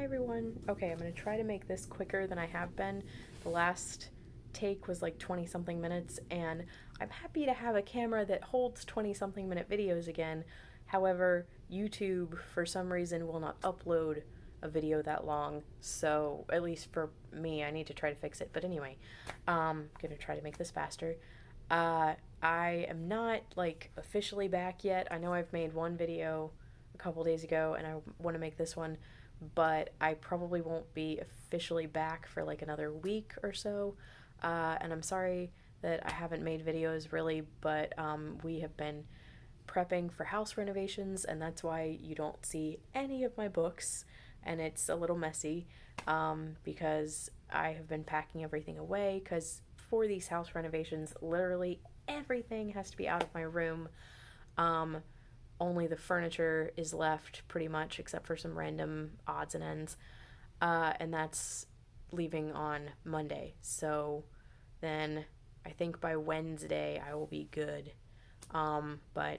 Hi everyone. Okay, I'm gonna try to make this quicker than I have been. The last take was like 20 something minutes, and I'm happy to have a camera that holds 20 something minute videos again. However, YouTube, for some reason, will not upload a video that long, so at least for me, I need to try to fix it. But anyway, gonna try to make this faster. Uh, I am not like officially back yet. I know I've made one video a couple days ago, and I want to make this one, but I probably won't be officially back for like another week or so. And I'm sorry that I haven't made videos really, but we have been prepping for house renovations, and that's why you don't see any of my books, and it's a little messy because I have been packing everything away because for these house renovations, literally everything has to be out of my room. Um, Only the furniture is left pretty much, except for some random odds and ends. And that's leaving on Monday. So then I think by Wednesday I will be good. But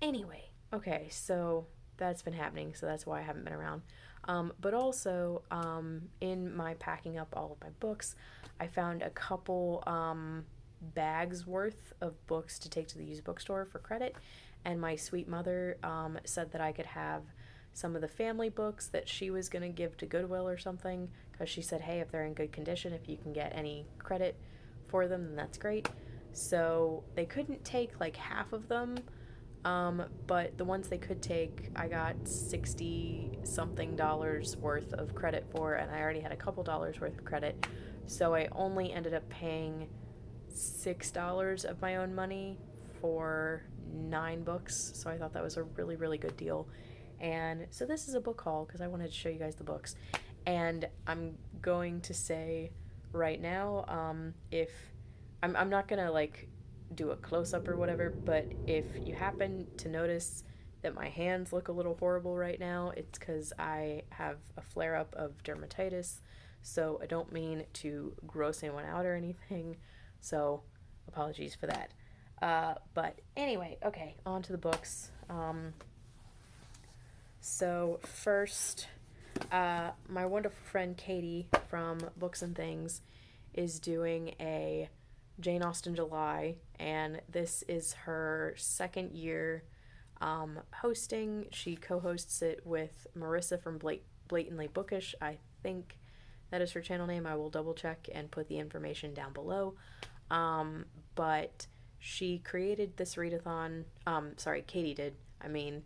anyway, okay, so that's been happening, so that's why I haven't been around. But also, in my packing up all of my books, I found a couple bags worth of books to take to the used bookstore for credit, and my sweet mother said that I could have some of the family books that she was going to give to Goodwill or something, because she said, hey, if they're in good condition, if you can get any credit for them, then that's great. So they couldn't take like half of them, but the ones they could take, I got 60 something dollars worth of credit for, and I already had a couple dollars worth of credit. So I only ended up paying $6 of my own money for 9 books. So I thought that was a really, really good deal. And so this is a book haul because I wanted to show you guys the books. And I'm going to say right now, if I'm not gonna like do a close up or whatever, but if you happen to notice that my hands look a little horrible right now, it's because I have a flare up of dermatitis. So I don't mean to gross anyone out or anything. So apologies for that. But anyway, okay, on to the books. So first, my wonderful friend Katie from Books and Things is doing a Jane Austen July, and this is her second year hosting. She co-hosts it with Marissa from Blatantly Bookish. I think that is her channel name. I will double check and put the information down below. But she created this readathon. Sorry, Katie did. I mean,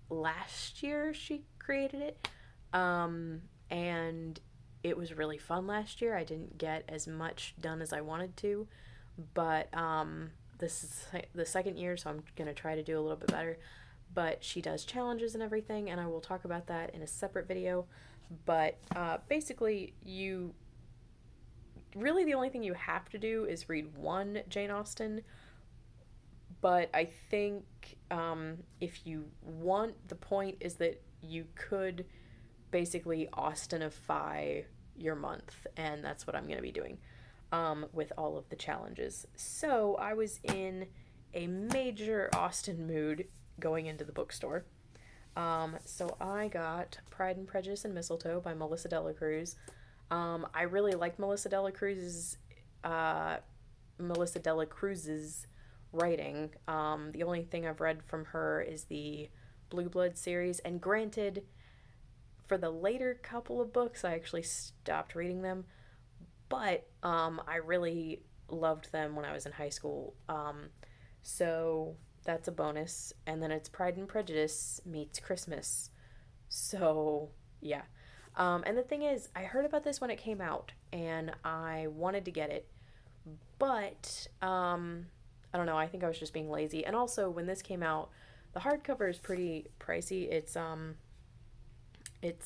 last year she created it. And it was really fun last year. I didn't get as much done as I wanted to, but this is the second year, so I'm going to try to do a little bit better. But she does challenges and everything, and I will talk about that in a separate video. But basically, you really the only thing you have to do is read one Jane Austen. But I think if you want, the point is that you could basically Austenify your month, and that's what I'm going to be doing with all of the challenges. So I was in a major Austen mood going into the bookstore. So I got Pride and Prejudice and Mistletoe by Melissa Delacruz. I really like Melissa Delacruz's writing. The only thing I've read from her is the Blue Blood series, and granted, for the later couple of books, I actually stopped reading them, but I really loved them when I was in high school. So that's a bonus. And then it's Pride and Prejudice meets Christmas. So yeah. And the thing is, I heard about this when it came out, and I wanted to get it, but I don't know. I think I was just being lazy. And also, when this came out, the hardcover is pretty pricey. It's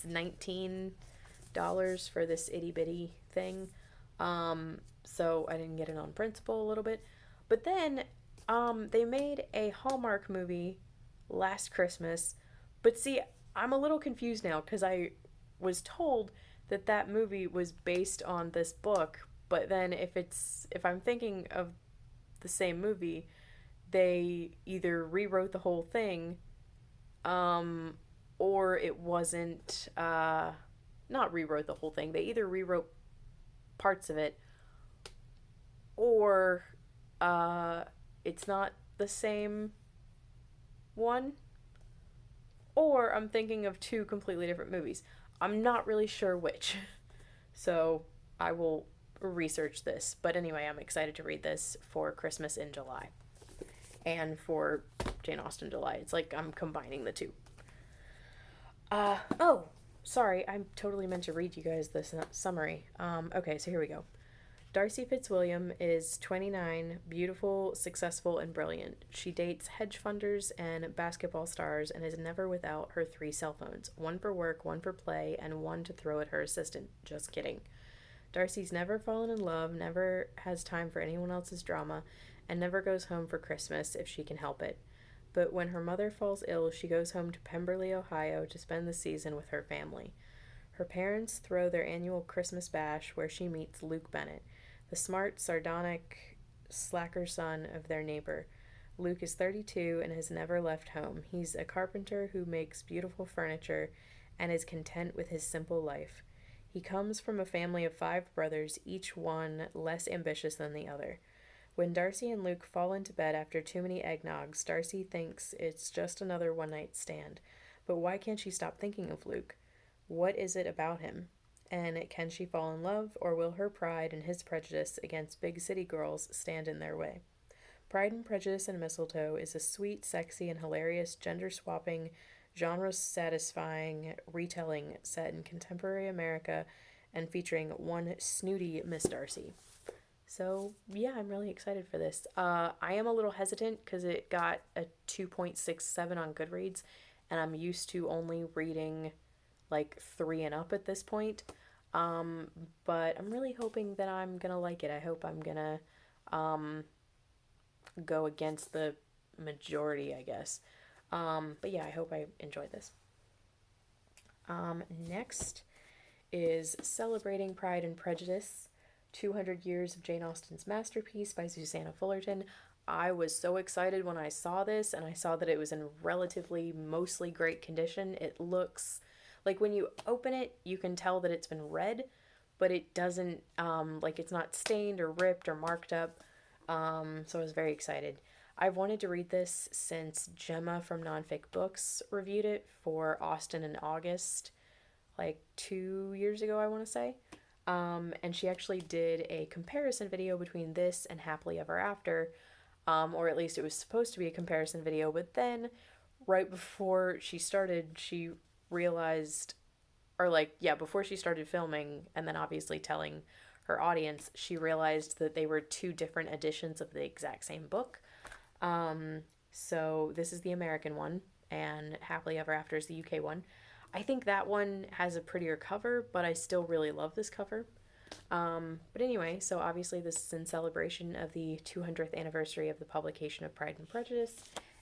$19 for this itty bitty thing. So I didn't get it on principle a little bit. But then they made a Hallmark movie last Christmas. But see, I'm a little confused now because I was told that that movie was based on this book. But then if I'm thinking of the same movie, they either rewrote the whole thing, or it wasn't, not rewrote the whole thing. They either rewrote parts of it, or it's not the same one, or I'm thinking of two completely different movies. I'm not really sure which. So I will research this. But anyway, I'm excited to read this for Christmas in July and for Jane Austen July. It's like I'm combining the two. Oh, sorry, I totally meant to read you guys this summary. Okay, so here we go. Darcy Fitzwilliam is 29, beautiful, successful, and brilliant. She dates hedge funders and basketball stars and is never without her 3 cell phones, one for work, one for play, and one to throw at her assistant. Just kidding. Darcy's never fallen in love, never has time for anyone else's drama, and never goes home for Christmas if she can help it. But when her mother falls ill, she goes home to Pemberley, Ohio to spend the season with her family. Her parents throw their annual Christmas bash where she meets Luke Bennett, the smart, sardonic, slacker son of their neighbor. Luke is 32 and has never left home. He's a carpenter who makes beautiful furniture and is content with his simple life. He comes from a family of 5 brothers, each one less ambitious than the other. When Darcy and Luke fall into bed after too many eggnogs, Darcy thinks it's just another one-night stand. But why can't she stop thinking of Luke? What is it about him? And can she fall in love, or will her pride and his prejudice against big city girls stand in their way? Pride and Prejudice and Mistletoe is a sweet, sexy, and hilarious gender-swapping, genre-satisfying retelling set in contemporary America and featuring one snooty Miss Darcy. So, yeah, I'm really excited for this. I am a little hesitant because it got a 2.67 on Goodreads, and I'm used to only reading like 3 and up at this point. But I'm really hoping that I'm gonna like it. I hope I'm gonna go against the majority, I guess. But yeah, I hope I enjoy this. Next is Celebrating Pride and Prejudice, 200 Years of Jane Austen's Masterpiece by Susanna Fullerton. I was so excited when I saw this, and I saw that it was in relatively mostly great condition. It looks like when you open it, you can tell that it's been read, but it doesn't, like it's not stained or ripped or marked up. So I was very excited. I've wanted to read this since Gemma from Nonfic Books reviewed it for Austen in August, like 2 years ago, I want to say. And she actually did a comparison video between this and Happily Ever After, or at least it was supposed to be a comparison video, but then right before she started, she realized, or like, yeah, before she started filming and then obviously telling her audience, she realized that they were 2 different editions of the exact same book. So this is the American one, and Happily Ever After is the UK one. I think that one has a prettier cover, but I still really love this cover. But anyway, so obviously this is in celebration of the 200th anniversary of the publication of Pride and Prejudice,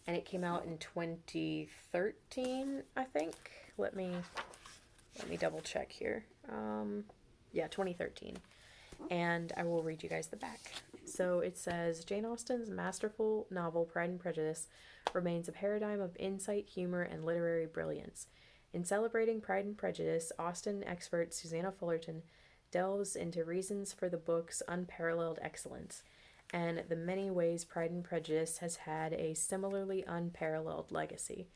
and it came out in 2013, I think. Let me double check here. Yeah, 2013. And I will read you guys the back. So it says, Jane Austen's masterful novel Pride and Prejudice remains a paradigm of insight, humor, and literary brilliance. In celebrating Pride and Prejudice, Austen expert Susanna Fullerton delves into reasons for the book's unparalleled excellence and the many ways Pride and Prejudice has had a similarly unparalleled legacy.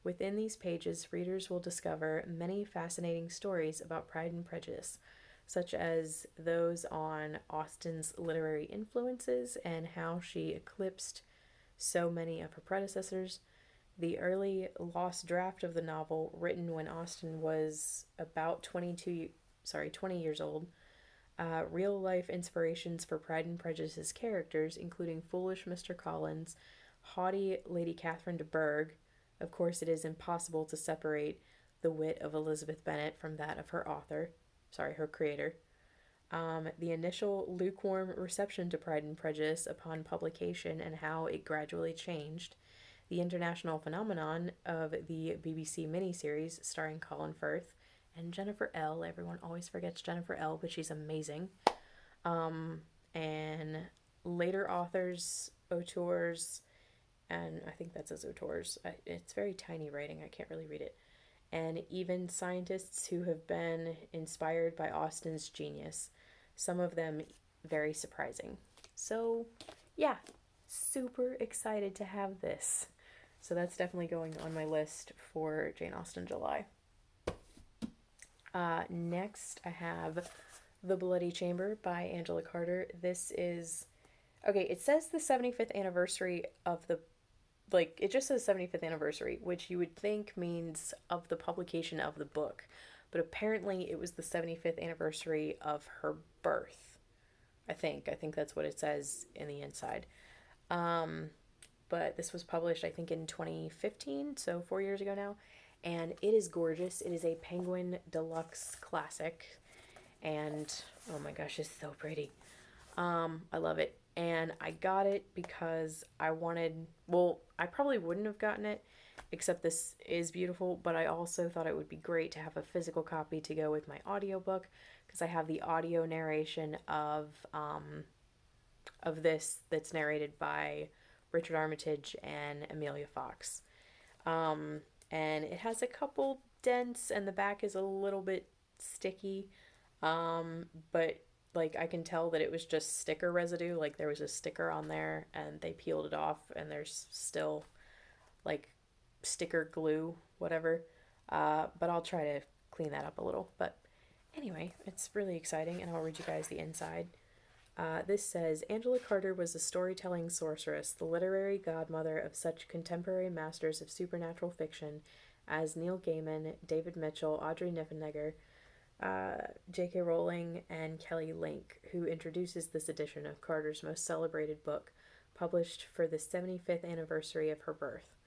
Within these pages, readers will discover many fascinating stories about Pride and Prejudice, such as those on Austen's literary influences and how she eclipsed so many of her predecessors, the early lost draft of the novel written when Austen was about 20 years old, real-life inspirations for Pride and Prejudice's characters, including foolish Mr. Collins, haughty Lady Catherine de Bourgh. Of course, it is impossible to separate the wit of Elizabeth Bennet from that of her creator. The initial lukewarm reception to Pride and Prejudice upon publication and how it gradually changed. The international phenomenon of the BBC miniseries starring Colin Firth and Jennifer L. Everyone always forgets Jennifer L., but she's amazing. And later authors, auteurs, and I think that says auteurs. It's very tiny writing. I can't really read it. and even scientists who have been inspired by Austen's genius, some of them very surprising. So, yeah, super excited to have this. So that's definitely going on my list for Jane Austen July. Next, I have The Bloody Chamber by Angela Carter. This is, okay, it says the 75th anniversary of the, like, it just says 75th anniversary, which you would think means of the publication of the book. But apparently it was the 75th anniversary of her birth. I think. I think that's what it says in the inside. But this was published, I think, in 2015, so 4 years ago now. And it is gorgeous. It is a Penguin Deluxe classic. And oh my gosh, it's so pretty. I love it. And I got it because I wanted, well, I probably wouldn't have gotten it, except this is beautiful, but I also thought it would be great to have a physical copy to go with my audiobook, because I have the audio narration of this that's narrated by Richard Armitage and Amelia Fox. And it has a couple dents, and the back is a little bit sticky, but like I can tell that it was just sticker residue. Like there was a sticker on there, and they peeled it off, and there's still like sticker glue, whatever. But I'll try to clean that up a little. But anyway, it's really exciting, and I'll read you guys the inside. This says, Angela Carter was a storytelling sorceress, the literary godmother of such contemporary masters of supernatural fiction as Neil Gaiman, David Mitchell, Audrey Niffenegger, J.K. Rowling, and Kelly Link, who introduces this edition of Carter's most celebrated book, published for the 75th anniversary of her birth.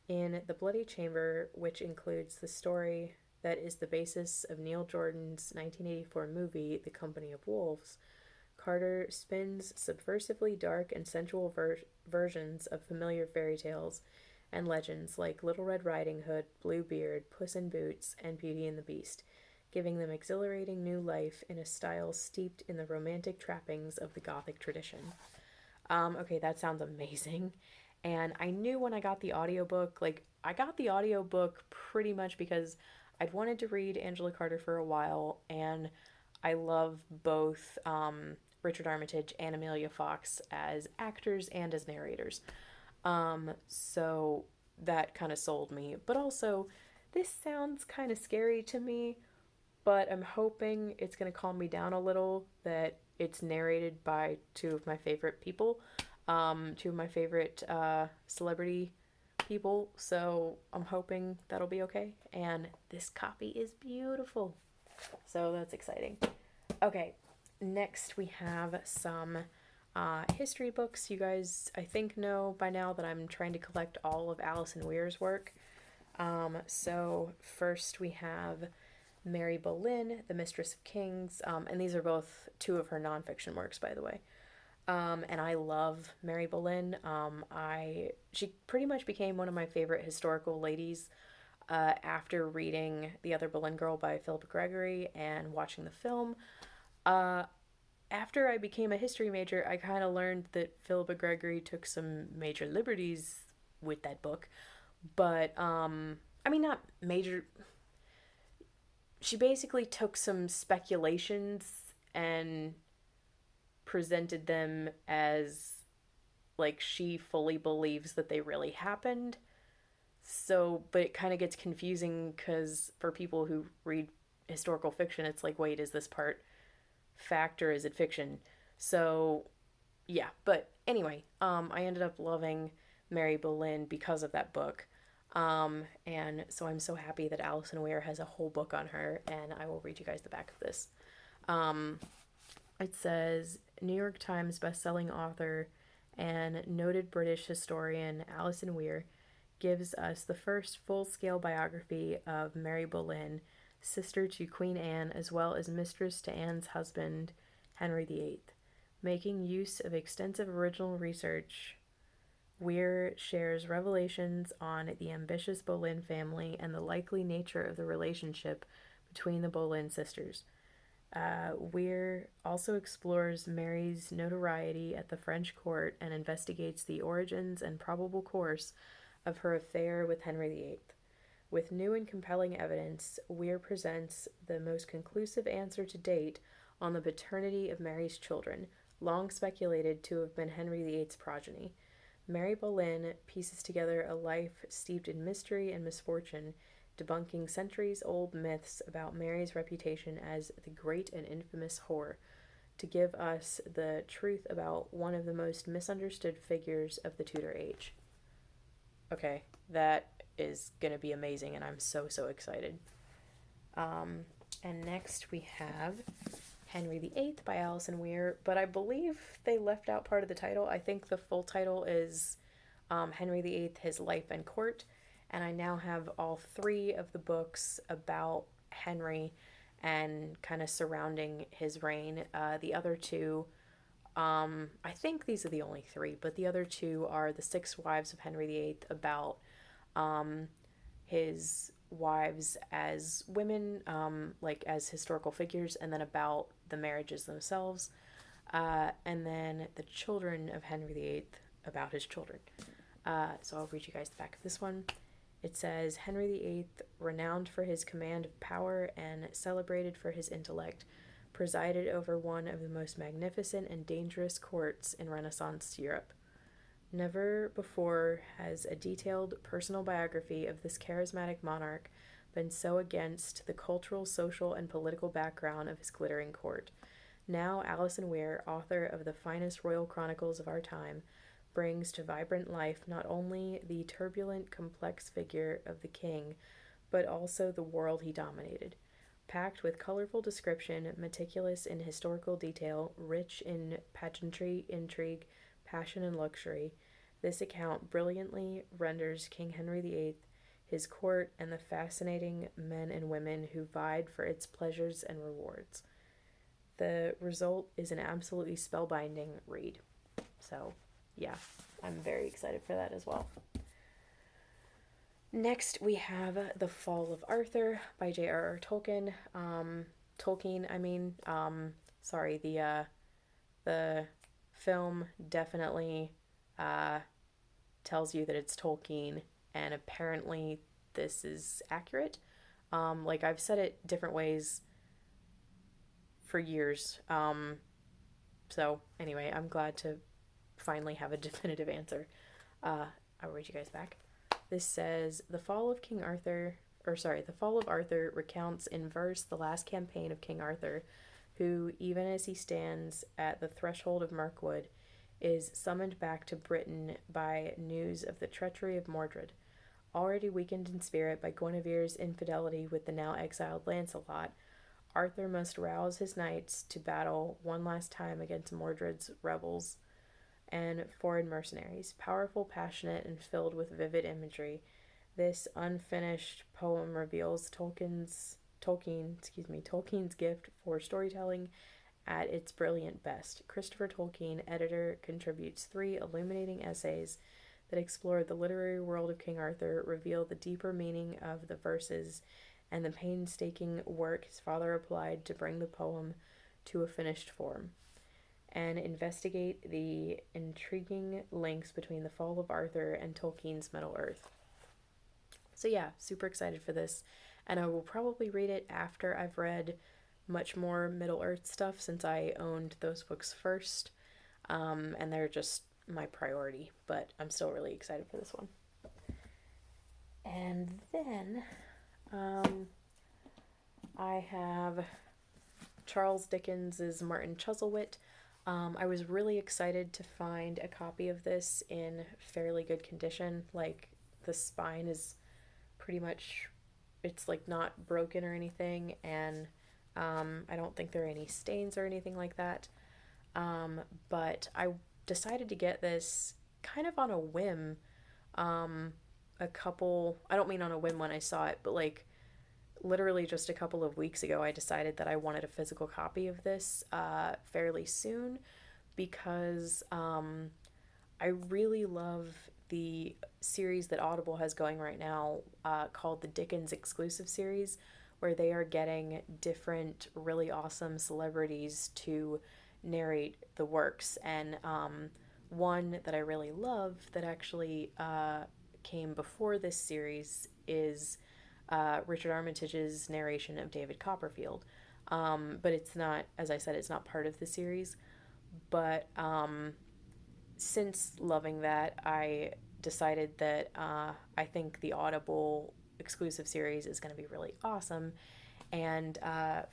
In The Bloody Chamber, which includes the story that is the basis of Neil Jordan's 1984 movie, The Company of Wolves, Carter spins subversively dark and sensual versions of familiar fairy tales and legends like Little Red Riding Hood, Bluebeard, Puss in Boots, and Beauty and the Beast, giving them exhilarating new life in a style steeped in the romantic trappings of the Gothic tradition. Okay, that sounds amazing. And I knew when I got the audiobook, like, I got the audiobook pretty much because I'd wanted to read Angela Carter for a while, and I love both Richard Armitage and Amelia Fox as actors and as narrators. So that kind of sold me. But also, this sounds kind of scary to me, but I'm hoping it's going to calm me down a little that it's narrated by two of my favorite people, two of my favorite celebrity people. So I'm hoping that'll be okay. And this copy is beautiful. So that's exciting. Okay, next we have some history books. You guys, I think, know by now that I'm trying to collect all of Alison Weir's work. So first we have Mary Boleyn, The Mistress of Kings, and these are both two of her nonfiction works, by the way. And I love Mary Boleyn. She pretty much became one of my favorite historical ladies after reading The Other Boleyn Girl by Philippa Gregory and watching the film. After I became a history major, I kind of learned that Philippa Gregory took some major liberties with that book. But, I mean, not major. She basically took some speculations and presented them as, like, she fully believes that they really happened. So, but it kind of gets confusing because for people who read historical fiction, it's like, wait, is this part fact or is it fiction? So, yeah. But anyway, I ended up loving Mary Boleyn because of that book. And so I'm so happy that Alison Weir has a whole book on her, and I will read you guys the back of this. It says, New York Times bestselling author and noted British historian Alison Weir gives us the first full-scale biography of Mary Boleyn, sister to Queen Anne, as well as mistress to Anne's husband, Henry VIII. Making use of extensive original research, Weir shares revelations on the ambitious Boleyn family and the likely nature of the relationship between the Boleyn sisters. Weir also explores Mary's notoriety at the French court and investigates the origins and probable course of her affair with Henry VIII. With new and compelling evidence, Weir presents the most conclusive answer to date on the paternity of Mary's children, long speculated to have been Henry VIII's progeny. Mary Boleyn pieces together a life steeped in mystery and misfortune, debunking centuries-old myths about Mary's reputation as the great and infamous whore, to give us the truth about one of the most misunderstood figures of the Tudor age. Okay, that is going to be amazing, and I'm so, so excited. And next we have Henry VIII by Alison Weir, but I believe they left out part of the title. I think the full title is Henry VIII, His Life and Court, and I now have all three of the books about Henry and kind of surrounding his reign. The other two, I think these are the only three, but the other two are The Six Wives of Henry VIII, about his wives as women, like as historical figures, and then about the marriages themselves, and then The Children of Henry VIII, about his children. So I'll read you guys the back of this one. It says, Henry VIII, renowned for his command of power and celebrated for his intellect, presided over one of the most magnificent and dangerous courts in Renaissance Europe. Never before has a detailed personal biography of this charismatic monarch been so against the cultural, social, and political background of his glittering court. Now Alison Weir, author of the finest royal chronicles of our time, brings to vibrant life not only the turbulent, complex figure of the king, but also the world he dominated. Packed with colorful description, meticulous in historical detail, rich in pageantry, intrigue, passion, and luxury, this account brilliantly renders King Henry VIII, his court, and the fascinating men and women who vied for its pleasures and rewards. The result is an absolutely spellbinding read. So, yeah, I'm very excited for that as well. Next, we have The Fall of Arthur by J.R.R. Tolkien. The film definitely tells you that it's Tolkien, and apparently this is accurate. Like, I've said it different ways for years. So, anyway, I'm glad to finally have a definitive answer. I'll read you guys back. This says, The Fall of Arthur recounts in verse the last campaign of King Arthur, who, even as he stands at the threshold of Mirkwood, is summoned back to Britain by news of the treachery of Mordred. Already weakened in spirit by Guinevere's infidelity with the now exiled Lancelot, Arthur must rouse his knights to battle one last time against Mordred's rebels and foreign mercenaries. Powerful, passionate, and filled with vivid imagery, this unfinished poem reveals Tolkien's gift for storytelling at its brilliant best. Christopher Tolkien, editor, contributes 3 illuminating essays that explore the literary world of King Arthur, reveal the deeper meaning of the verses, and the painstaking work his father applied to bring the poem to a finished form, and investigate the intriguing links between The Fall of Arthur and Tolkien's Middle-earth. So yeah, super excited for this, and I will probably read it after I've read much more Middle-earth stuff, since I owned those books first, and they're just my priority, but I'm still really excited for this one. And then I have Charles Dickens' Martin Chuzzlewit. I was really excited to find a copy of this in fairly good condition. Like, the spine is pretty much, it's like not broken or anything, and I don't think there are any stains or anything like that. But I decided to get this kind of on a whim. I don't mean on a whim when I saw it, but like literally just a couple of weeks ago, I decided that I wanted a physical copy of this fairly soon, because I really love the series that Audible has going right now called the Dickens Exclusive Series, where they are getting different really awesome celebrities to narrate the works. And one that I really love that actually came before this series is Richard Armitage's narration of David Copperfield. But it's not, as I said, it's not part of the series. But since loving that, I decided that I think the Audible exclusive series is going to be really awesome. And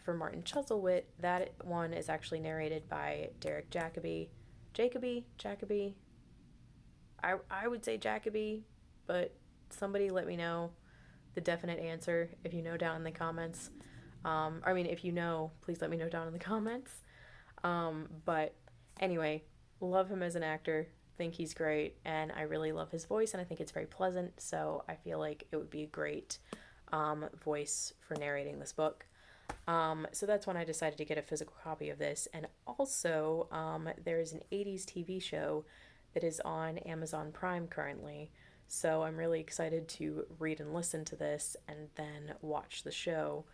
for Martin Chuzzlewit, that one is actually narrated by Derek Jacobi. Jacobi? I would say Jacobi, but somebody let me know the definite answer if you know down in the comments. If you know, please let me know down in the comments. But anyway, love him as an actor, think he's great, and I really love his voice, and I think it's very pleasant, so I feel like it would be a great voice for narrating this book. So that's when I decided to get a physical copy of this, and also there's an 80s TV show that is on Amazon Prime currently, so I'm really excited to read and listen to this and then watch the show,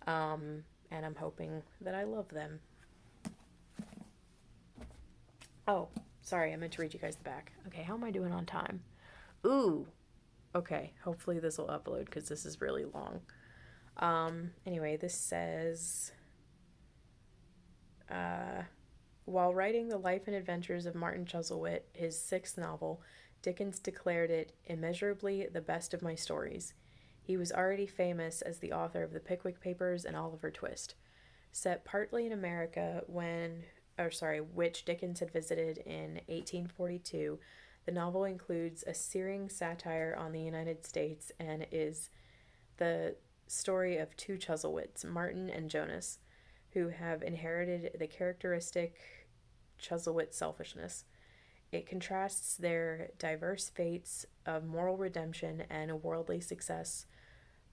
and I'm hoping that I love them. Oh, sorry, I meant to read you guys the back. Okay, how am I doing on time? Ooh, okay, hopefully this will upload because this is really long. Anyway, this says, while writing The Life and Adventures of Martin Chuzzlewit, his sixth novel, Dickens declared it immeasurably the best of my stories. He was already famous as the author of The Pickwick Papers and Oliver Twist. Set partly in America which Dickens had visited in 1842, the novel includes a searing satire on the United States and is the story of two Chuzzlewits, Martin and Jonas, who have inherited the characteristic Chuzzlewit selfishness. It contrasts their diverse fates of moral redemption and worldly success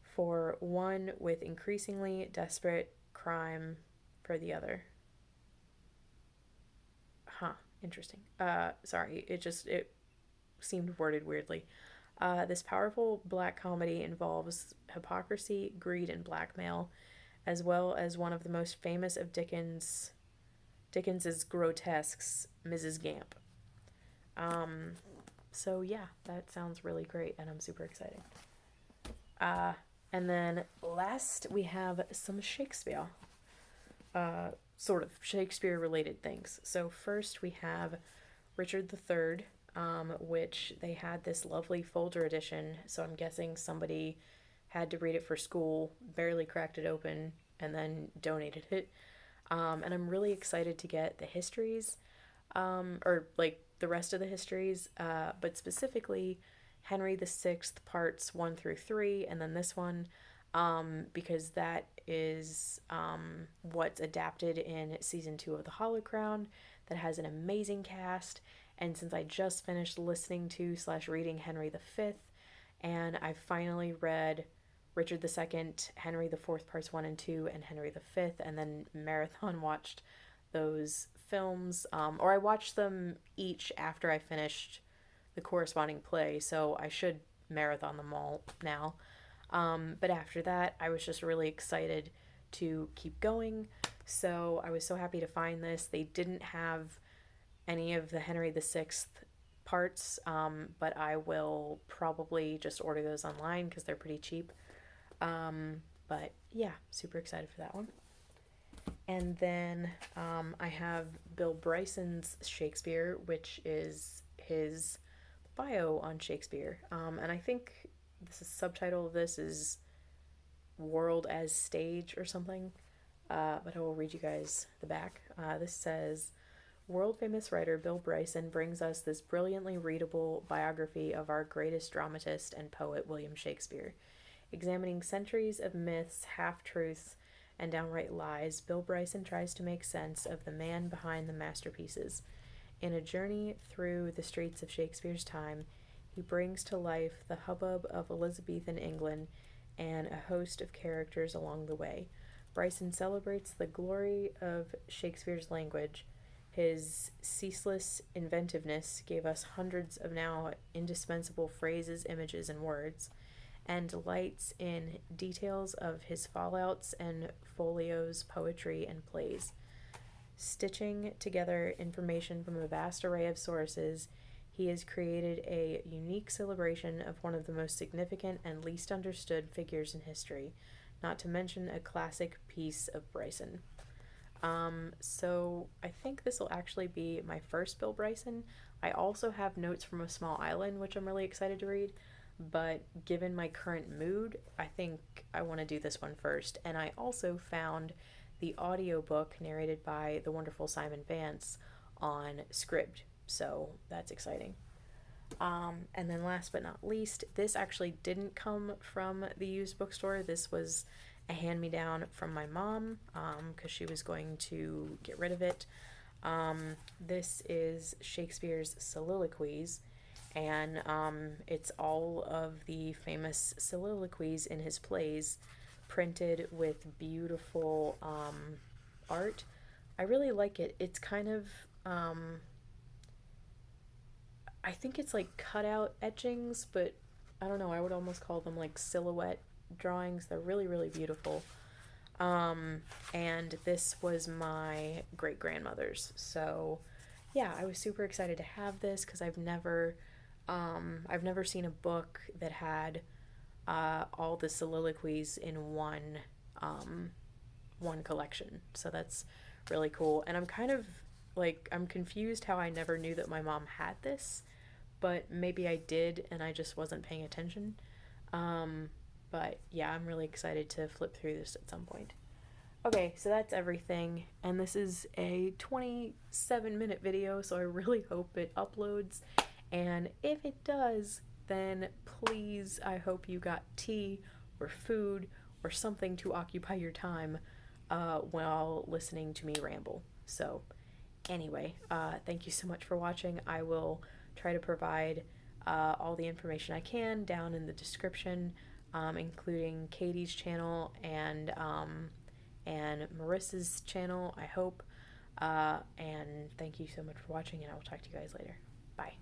for one with increasingly desperate crime for the other. Interesting. Sorry, it seemed worded weirdly. This powerful black comedy involves hypocrisy, greed, and blackmail, as well as one of the most famous of Dickens's grotesques, Mrs. Gamp. So yeah, that sounds really great, and I'm super excited. And then last we have some Shakespeare. Sort of Shakespeare-related things. So first we have Richard III, which they had this lovely folder edition, so I'm guessing somebody had to read it for school, barely cracked it open, and then donated it. And I'm really excited to get the histories, or like the rest of the histories, but specifically Henry VI parts 1 through 3, and then this one, because that is what's adapted in season 2 of The Hollow Crown, that has an amazing cast. And since I just finished listening to / reading Henry V, and I finally read Richard II, Henry IV parts 1 and 2, and Henry V, and then marathon watched those films, or I watched them each after I finished the corresponding play, so I should marathon them all now. But after that, I was just really excited to keep going, so I was so happy to find this. They didn't have any of the Henry VI parts, but I will probably just order those online because they're pretty cheap. But yeah, super excited for that one. And then I have Bill Bryson's Shakespeare, which is his bio on Shakespeare. And I think the subtitle of this is World as Stage or something. But I will read you guys the back. This says, world-famous writer Bill Bryson brings us this brilliantly readable biography of our greatest dramatist and poet, William Shakespeare. Examining centuries of myths, half-truths, and downright lies, Bill Bryson tries to make sense of the man behind the masterpieces. In a journey through the streets of Shakespeare's time, he brings to life the hubbub of Elizabethan England and a host of characters along the way. Bryson celebrates the glory of Shakespeare's language. His ceaseless inventiveness gave us hundreds of now indispensable phrases, images, and words, and delights in details of his fallouts and folios, poetry, and plays. Stitching together information from a vast array of sources, He has created a unique celebration of one of the most significant and least understood figures in history, not to mention a classic piece of Bryson. So I think this will actually be my first Bill Bryson. I also have Notes from a Small Island, which I'm really excited to read, but given my current mood, I think I want to do this one first. And I also found the audiobook narrated by the wonderful Simon Vance on Scribd, so that's exciting. And then last but not least, this actually didn't come from the used bookstore. This was a hand-me-down from my mom because she was going to get rid of it. This is Shakespeare's Soliloquies, and it's all of the famous soliloquies in his plays printed with beautiful art. I really like it. It's kind of I think it's like cutout etchings, but I don't know, I would almost call them like silhouette drawings. They're really, really beautiful. And this was my great grandmother's. So yeah, I was super excited to have this because I've never seen a book that had all the soliloquies in one collection. So that's really cool. And I'm kind of like, I'm confused how I never knew that my mom had this, but maybe I did and I just wasn't paying attention. But yeah, I'm really excited to flip through this at some point. Okay, so that's everything, and this is a 27-minute video, so I really hope it uploads, and if it does, then please, I hope you got tea or food or something to occupy your time while listening to me ramble. So anyway, thank you so much for watching. I will try to provide all the information I can down in the description, including Katie's channel and Marissa's channel, I hope. And thank you so much for watching, and I will talk to you guys later. Bye.